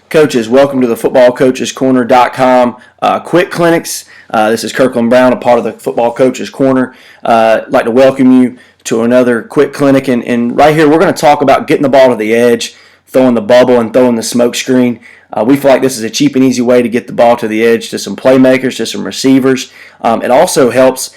Coaches, welcome to the footballcoachescorner.com quick clinics. This is Kirkland Brown, a part of the Football Coaches Corner. I'd like to welcome you to another quick clinic. And right here, we're going to talk about getting the ball to the edge, throwing the bubble, and throwing the smoke screen. We feel like this is a cheap and easy way to get the ball to the edge to some playmakers, to some receivers. It also helps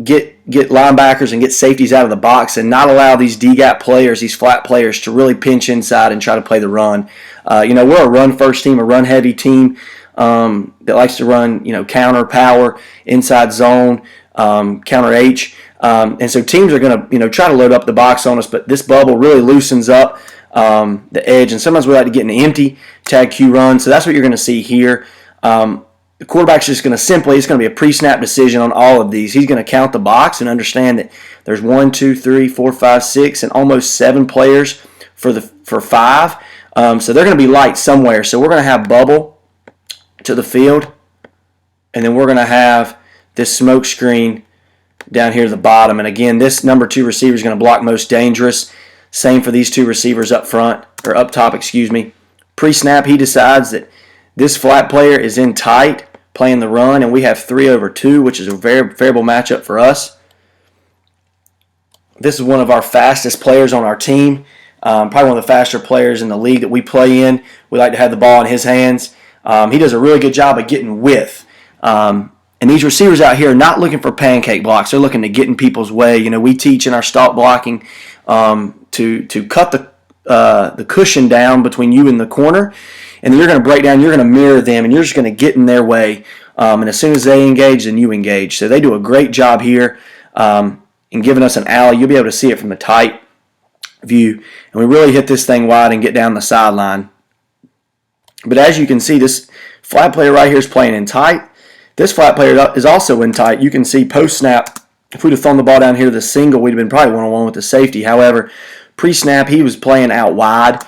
get linebackers and get safeties out of the box and not allow these D-gap players, these flat players, to really pinch inside and try to play the run. We're a run-first team, a run-heavy team that likes to run, counter, power, inside zone, counter H. And so teams are going to, try to load up the box on us, but this bubble really loosens up the edge. And sometimes we like to get an empty tag Q run. So that's what you're going to see here. The quarterback's just going to it's going to be a pre-snap decision on all of these. He's going to count the box and understand that there's 1, 2, 3, 4, 5, 6, and almost 7 players for 5. So they're going to be light somewhere. So we're going to have bubble to the field, and then we're going to have this smoke screen down here at the bottom. And again, this number 2 receiver is going to block most dangerous. Same for these 2 receivers up top. Pre-snap, he decides that this flat player is in tight, playing the run, and we have 3 over 2, which is a very favorable matchup for us. This is one of our fastest players on our team, probably one of the faster players in the league that we play in. We like to have the ball in his hands. He does a really good job of getting width. And these receivers out here are not looking for pancake blocks. They're looking to get in people's way. We teach in our stalk blocking to cut the cushion down between you and the corner. And then you're going to break down, you're going to mirror them, and you're just going to get in their way. And as soon as they engage, then you engage. So they do a great job here in giving us an alley. You'll be able to see it from the tight view. And we really hit this thing wide and get down the sideline. But as you can see, this flat player right here is playing in tight. This flat player is also in tight. You can see post-snap, if we'd have thrown the ball down here to the single, we'd have been probably one-on-one with the safety. However, pre-snap, he was playing out wide.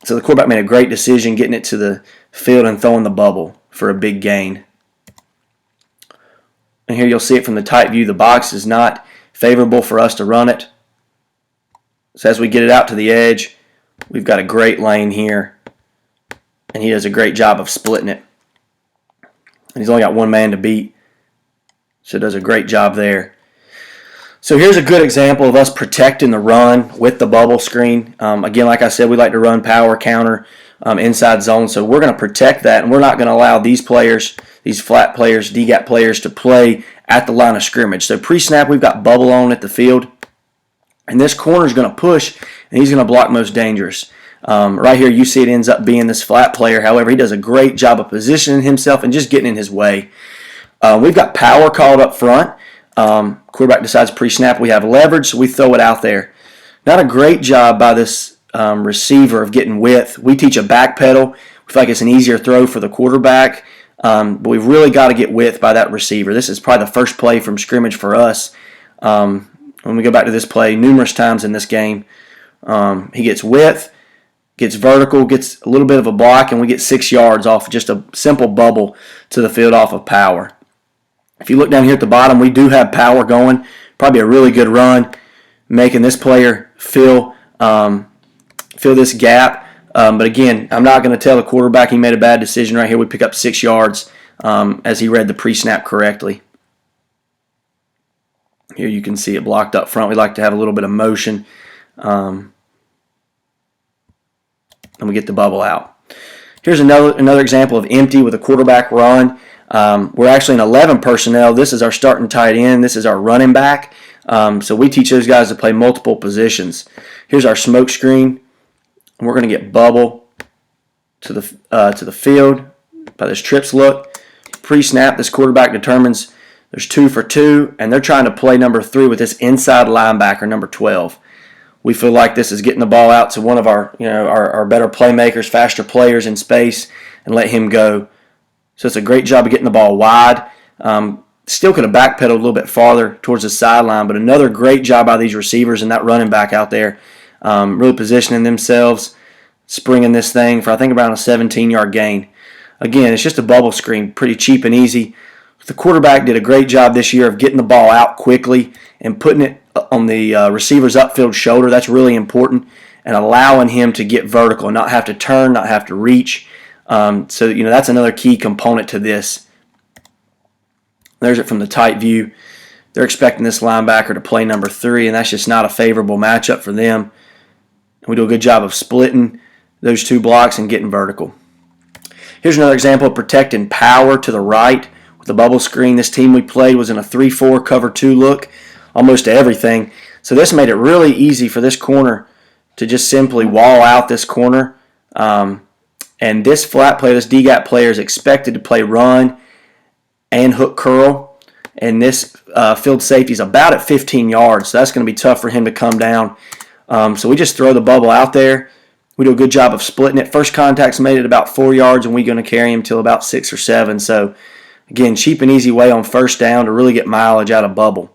So the quarterback made a great decision getting it to the field and throwing the bubble for a big gain. And here you'll see it from the tight view. The box is not favorable for us to run it. So as we get it out to the edge, we've got a great lane here. And he does a great job of splitting it. And he's only got one man to beat. So does a great job there. So here's a good example of us protecting the run with the bubble screen. Again, like I said, we like to run power, counter, inside zone. So we're going to protect that, and we're not going to allow these players, these flat players, D-gap players, to play at the line of scrimmage. So pre-snap, we've got bubble on at the field. And this corner is going to push, and he's going to block most dangerous. Right here, you see it ends up being this flat player. However, he does a great job of positioning himself and just getting in his way. We've got power called up front. Quarterback decides pre-snap. We have leverage, so we throw it out there. Not a great job by this receiver of getting width. We teach a back pedal. We feel like it's an easier throw for the quarterback, but we've really got to get width by that receiver. This is probably the first play from scrimmage for us. When we go back to this play numerous times in this game, he gets width, gets vertical, gets a little bit of a block, and we get 6 yards off just a simple bubble to the field off of power. If you look down here at the bottom, we do have power going. Probably a really good run, making this player fill this gap. But again, I'm not going to tell the quarterback he made a bad decision right here. We pick up 6 yards as he read the pre-snap correctly. Here you can see it blocked up front. We like to have a little bit of motion. And we get the bubble out. Here's another example of empty with a quarterback run. We're actually in 11 personnel. This is our starting tight end. This is our running back. So we teach those guys to play multiple positions. Here's our smoke screen. We're going to get bubble to the field by this trips look. Pre-snap, this quarterback determines there's 2 for 2, and they're trying to play number 3 with this inside linebacker, number 12. We feel like this is getting the ball out to one of our better playmakers, faster players in space, and let him go. So it's a great job of getting the ball wide. Still could have backpedaled a little bit farther towards the sideline, but another great job by these receivers and that running back out there, really positioning themselves, springing this thing for I think around a 17-yard gain. Again, it's just a bubble screen, pretty cheap and easy. The quarterback did a great job this year of getting the ball out quickly and putting it on the receiver's upfield shoulder. That's really important. and allowing him to get vertical and not have to turn, not have to reach. So, that's another key component to this. There's it from the tight view. They're expecting this linebacker to play number 3, and that's just not a favorable matchup for them. We do a good job of splitting those two blocks and getting vertical. Here's another example of protecting power to the right with the bubble screen. This team we played was in a 3-4 cover 2 look, almost to everything. So this made it really easy for this corner to just simply wall out this corner. And this flat player, this D-gap player, is expected to play run and hook curl. And this field safety is about at 15 yards, so that's going to be tough for him to come down. So we just throw the bubble out there. We do a good job of splitting it. First contact's made it about 4 yards, and we're going to carry him till about 6 or 7. So, again, cheap and easy way on first down to really get mileage out of bubble.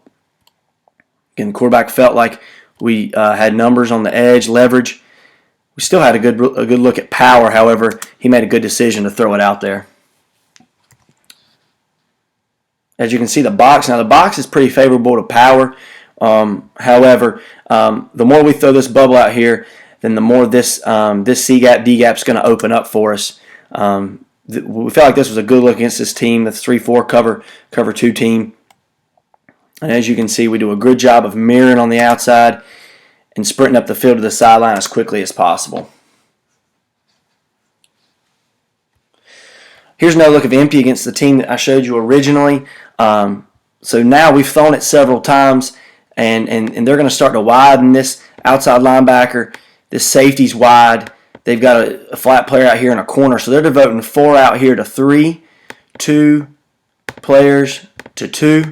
Again, the quarterback felt like we had numbers on the edge, leverage. We still had a good look at power. However, he made a good decision to throw it out there. As you can see, the box. Now, the box is pretty favorable to power. However, the more we throw this bubble out here, then the more this C-gap, D-gap is going to open up for us. We felt like this was a good look against this team, the 3-4 cover 2 team. And as you can see, we do a good job of mirroring on the outside and sprinting up the field to the sideline as quickly as possible. Here's another look of empty against the team that I showed you originally. So now we've thrown it several times, and they're going to start to widen this outside linebacker. This safety's wide. They've got a flat player out here in a corner, so they're devoting 4 out here to 3, 2 players to 2.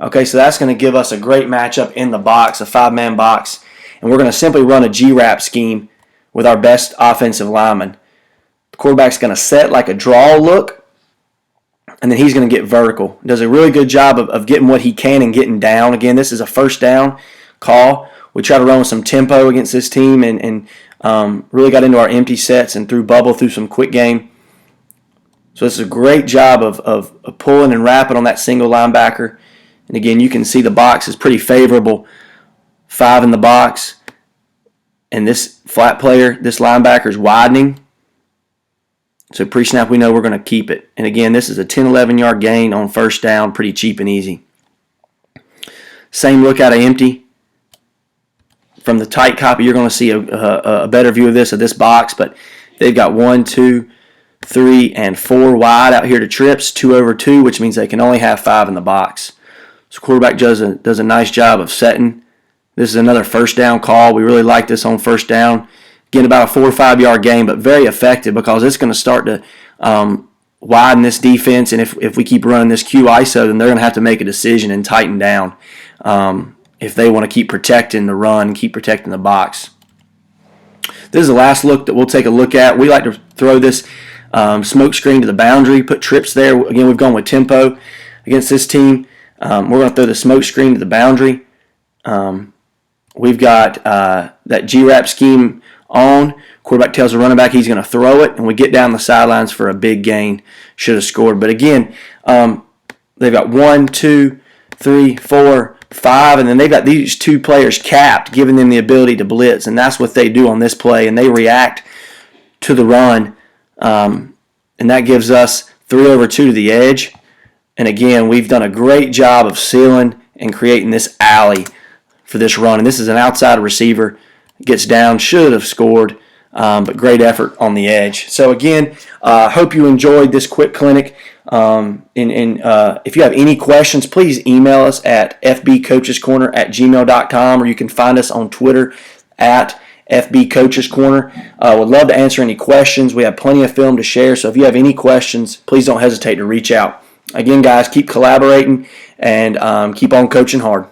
Okay, so that's going to give us a great matchup in the box, a 5-man box, and we're going to simply run a G-wrap scheme with our best offensive lineman. The quarterback's going to set like a draw look, and then he's going to get vertical. Does a really good job of getting what he can and getting down. Again, this is a first down call. We try to run with some tempo against this team and really got into our empty sets and threw bubble through some quick game. So this is a great job of pulling and wrapping on that single linebacker. And again, you can see the box is pretty favorable. 5 in the box. And this flat player, this linebacker is widening. So pre-snap, we know we're going to keep it. And again, this is a 10, 11-yard gain on first down, pretty cheap and easy. Same look out of empty. From the tight copy, you're going to see a better view of this box, but they've got 1, 2, 3, and 4 wide out here to trips, 2 over 2, which means they can only have 5 in the box. So quarterback does a nice job of setting. This is another first down call. We really like this on first down. Again, about a 4 or 5 yard gain, but very effective because it's going to start to widen this defense, and if we keep running this Q ISO, then they're going to have to make a decision and tighten down if they want to keep protecting the run, keep protecting the box. This is the last look that we'll take a look at. We like to throw this smoke screen to the boundary, put trips there. Again, we've gone with tempo against this team. We're going to throw the smoke screen to the boundary. We've got that G-wrap scheme on. Quarterback tells the running back he's going to throw it, and we get down the sidelines for a big gain. Should have scored. But again, they've got 1, 2, 3, 4, 5, and then they've got these 2 players capped, giving them the ability to blitz, and that's what they do on this play, and they react to the run, and that gives us 3 over 2 to the edge. And again, we've done a great job of sealing and creating this alley for this run, and this is an outside receiver. Gets down, should have scored, but great effort on the edge. So again, hope you enjoyed this quick clinic. If you have any questions, please email us at fbcoachescorner@gmail.com, or you can find us on Twitter at fbcoachescorner. Would love to answer any questions. We have plenty of film to share, so if you have any questions, please don't hesitate to reach out. Again, guys, keep collaborating and keep on coaching hard.